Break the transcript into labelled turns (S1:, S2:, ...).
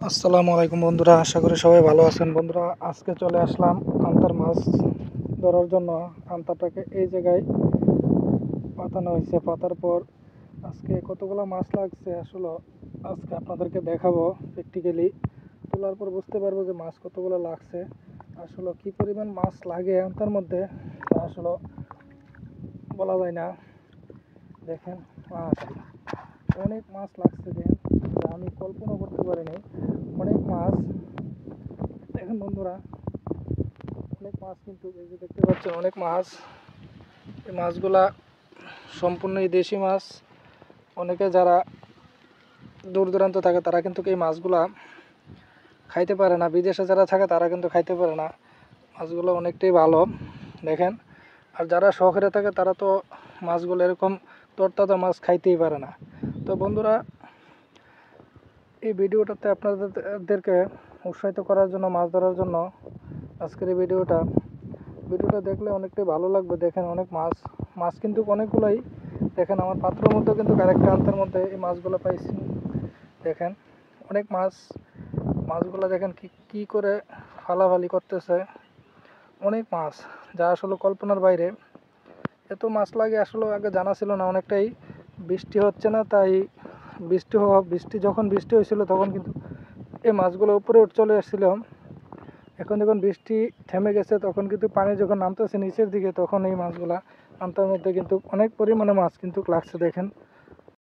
S1: আসসালামু আলাইকুম বন্ধুরা, আশা করি সবাই ভালো আছেন। বন্ধুরা, আজকে চলে আসলাম আন্তার মাছ ধরার জন্য। আন্তারটাকে এই জায়গায় পাতানো হয়েছে। পাতার পর আজকে কতগুলো মাছ লাগছে আসলে আজকে আপনাদেরকে দেখাবো। প্র্যাকটিক্যালি তোলার পর বুঝতে পারবো যে মাছ কতগুলো লাগছে। আসলে কি পরিমাণ মাছ লাগে আন্তার মধ্যে তা আসলে বলা যায় না। দেখেন, মাছ অনেক মাছ লাগছে, দেখেন, যা আমি কল্পনা করতে পারিনি। অনেক মাছ দেখেন বন্ধুরা, অনেক মাছ, কিন্তু এই যে দেখতে পাচ্ছেন অনেক মাছ। এই মাছগুলা সম্পূর্ণই দেশি মাছ। অনেকে যারা দূর দূরান্ত থাকে তারা কিন্তু এই মাছগুলা খাইতে পারে না। বিদেশে যারা থাকে তারা কিন্তু খাইতে পারে না। মাছগুলো অনেকটাই ভালো, দেখেন। আর যারা শহরে থাকে তারা তো মাছগুলো এরকম তরতাজা মাছ খাইতেই পারে না। তো বন্ধুরা, এই ভিডিওটাতে আপনাদেরকে উৎসাহিত করার জন্য, মাছ ধরার জন্য আজকের এই ভিডিওটা দেখলে অনেকটাই ভালো লাগবে। দেখেন, অনেক মাছ মাছ কিন্তু অনেকগুলোই। দেখেন, আমার পাত্রের মধ্যে কিন্তু আরেকটা আন্তার মধ্যে এই মাছগুলো পাইছি। দেখেন, অনেক মাছ। মাছগুলো দেখেন কি করে ফালাফালি করতেছে। অনেক মাছ, যা আসলে কল্পনার বাইরে। এত মাছ লাগে আসলে আগে জানা ছিল না। অনেকটাই বৃষ্টি হচ্ছে না, তাই বৃষ্টি হয়েছিল তখন কিন্তু এই মাছগুলো উপরে চলে এসেছিল। এখন যখন বৃষ্টি থেমে গেছে তখন কিন্তু পানি যখন নামতেছে নিচের দিকে, তখন এই মাছগুলা আন্তার মধ্যে কিন্তু অনেক পরিমাণে মাছ কিন্তু লাগছে। দেখেন,